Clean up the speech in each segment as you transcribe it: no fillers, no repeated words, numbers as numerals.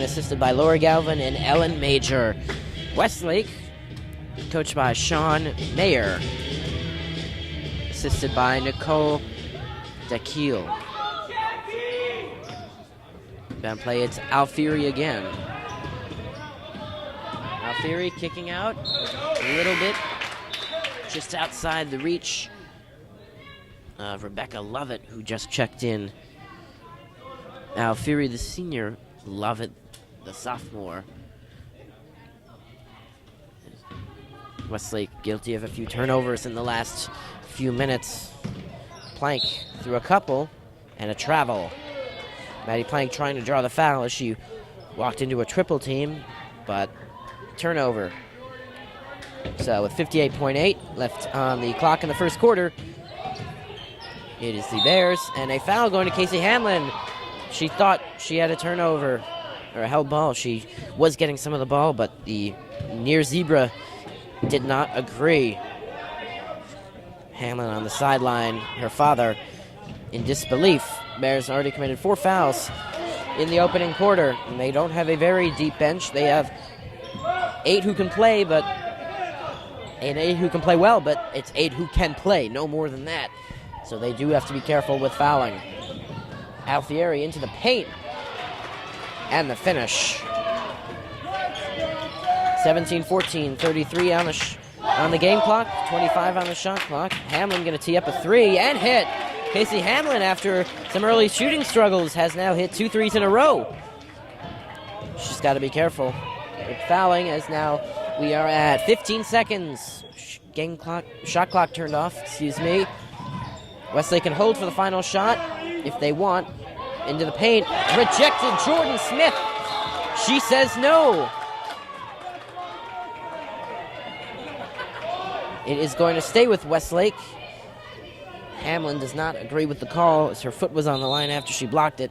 assisted by Laura Galvin and Ellen Major. Westlake, coached by Sean Mayer, assisted by Nicole DeKeel. Bound play, it's Alfieri again. Alfieri kicking out a little bit, just outside the reach of Rebecca Lovett, who just checked in. Alfieri, the senior, Lovett, the sophomore. Westlake guilty of a few turnovers in the last few minutes. Plank threw a couple and a travel. Maddie Plank trying to draw the foul as she walked into a triple team, but turnover. So with 58.8 left on the clock in the first quarter, it is the Bears, and a foul going to Casey Hanlon. She thought she had a turnover, or a held ball. She was getting some of the ball, but the near zebra did not agree. Hanlon on the sideline, her father in disbelief. Bears already committed 4 fouls in the opening quarter, and they don't have a very deep bench. They have 8 who can play, but 8 who can play well, but it's 8 who can play, no more than that. So they do have to be careful with fouling. Alfieri into the paint, and the finish. 17-14, 33 on the game clock, 25 on the shot clock. Hamlin going to tee up a 3 and hit. Casey Hamlin, after some early shooting struggles, has now hit 2 threes in a row. She's got to be careful with fouling, as now we are at 15 seconds. Shot clock turned off, excuse me. Westlake can hold for the final shot if they want. Into the paint, rejected. Jordan Smith, she says no. It is going to stay with Westlake. Hamlin does not agree with the call, as her foot was on the line after she blocked it.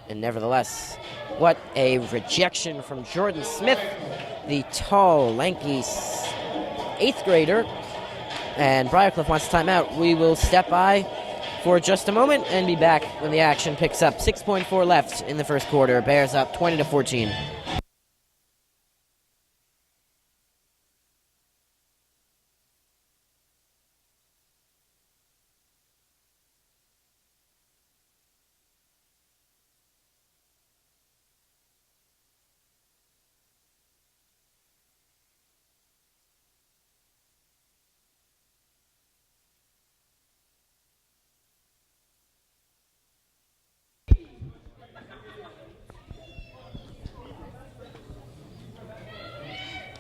And nevertheless, what a rejection from Jordan Smith, the tall, lanky 8th grader. And Briarcliff wants a timeout. We will step by for just a moment and be back when the action picks up. 6.4 left in the first quarter. Bears up 20-14.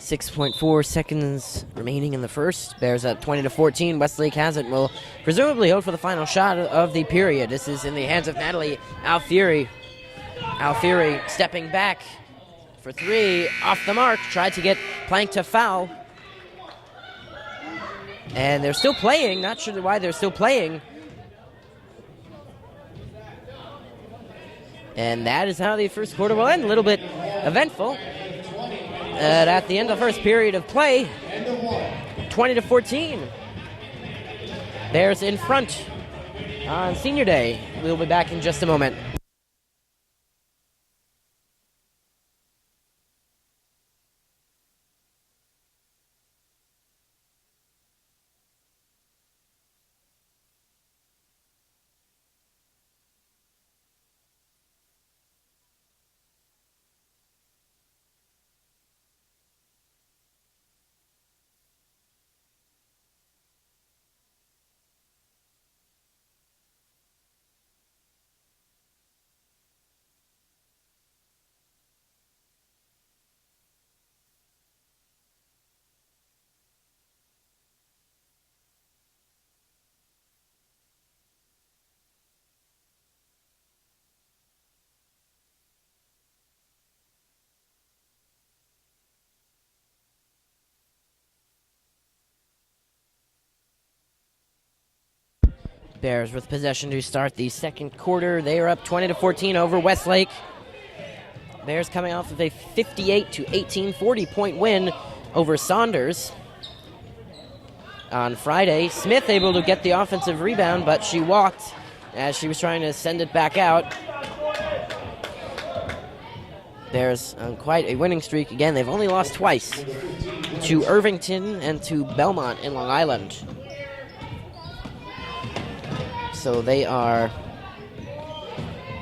.4 seconds remaining in the first. Bears up 20-14. Westlake has it and will presumably hold for the final shot of the period. This is in the hands of Natalie Alfieri. Alfieri stepping back for 3, off the mark. Tried to get Plank to foul. And they're still playing. Not sure why they're still playing. And that is how the first quarter will end. A little bit eventful. At the end of the first period of play, 20-14. Bears in front on Senior Day. We'll be back in just a moment. Bears with possession to start the second quarter. They are up 20-14 over Westlake. Bears coming off of a 58-18 40-point win over Saunders on Friday. Smith able to get the offensive rebound, but she walked as she was trying to send it back out. Bears on quite a winning streak. Again, they've only lost twice, to Irvington and to Belmont in Long Island. So they are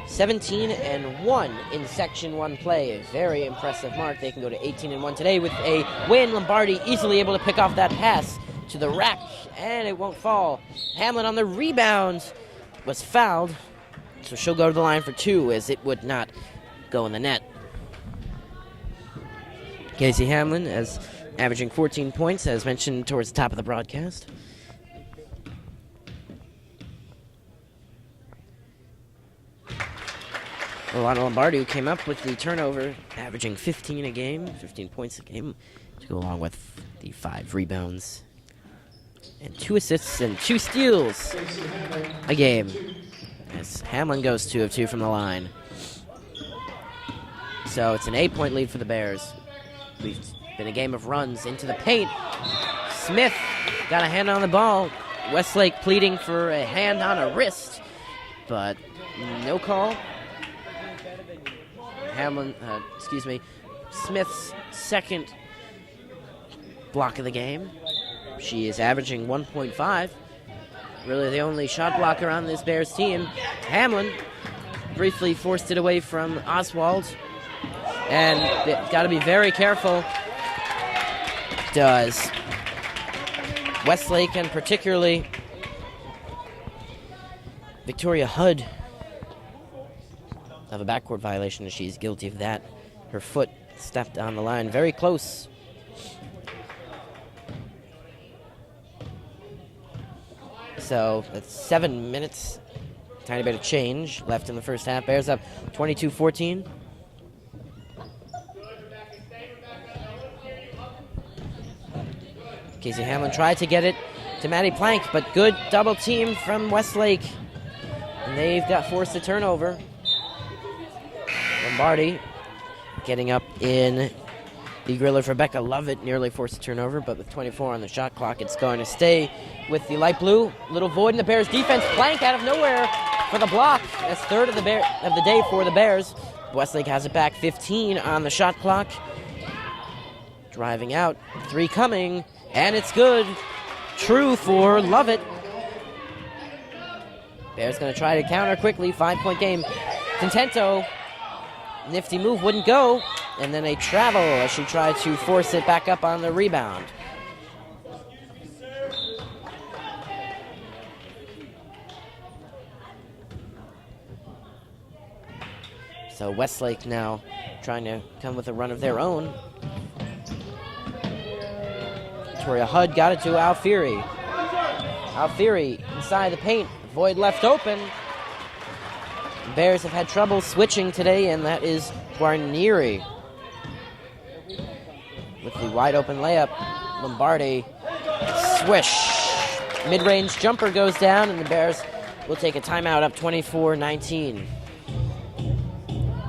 17-1 in Section 1 play. A very impressive mark. They can go to 18-1 today with a win. Lombardi easily able to pick off that pass to the rack, and it won't fall. Hamlin on the rebound was fouled, so she'll go to the line for 2 as it would not go in the net. Casey Hamlin as averaging 14 points, as mentioned towards the top of the broadcast. Alana Lombardi, who came up with the turnover, averaging 15 a game, 15 points a game, to go along with the 5 rebounds and 2 assists and 2 steals a game, as Hamlin goes 2 of 2 from the line. So it's an 8-point lead for the Bears. We've been a game of runs into the paint. Smith got a hand on the ball. Westlake pleading for a hand on a wrist, but no call. Smith's second block of the game. She is averaging 1.5. Really the only shot blocker on this Bears team. Hamlin briefly forced it away from Oswald. And got to be very careful. Does Westlake, and particularly Victoria Hudd, of a backcourt violation, as she's guilty of that. Her foot stepped on the line very close. So that's 7 minutes, tiny bit of change left in the first half. Bears up 22-14. Casey Hamlin tried to get it to Maddie Plank, but good double team from Westlake. And they've got forced a turnover. Lombardi getting up in the grill of Rebecca Lovett, nearly forced a turnover, but with 24 on the shot clock, it's going to stay with the light blue. Little void in the Bears' defense. Plank out of nowhere for the block. That's third of the day for the Bears. Westlake has it back, 15 on the shot clock. Driving out, 3 coming, and it's good. True for Lovett. Bears going to try to counter quickly. 5-point game. Contento. Nifty move, wouldn't go, and then a travel as she tried to force it back up on the rebound. So Westlake now trying to come with a run of their own. Victoria Hudd got it to Alfieri. Alfieri inside the paint, void left open. Bears have had trouble switching today, and that is Guarnieri. With the wide open layup, Lombardi, swish. Mid-range jumper goes down, and the Bears will take a timeout up 24-19.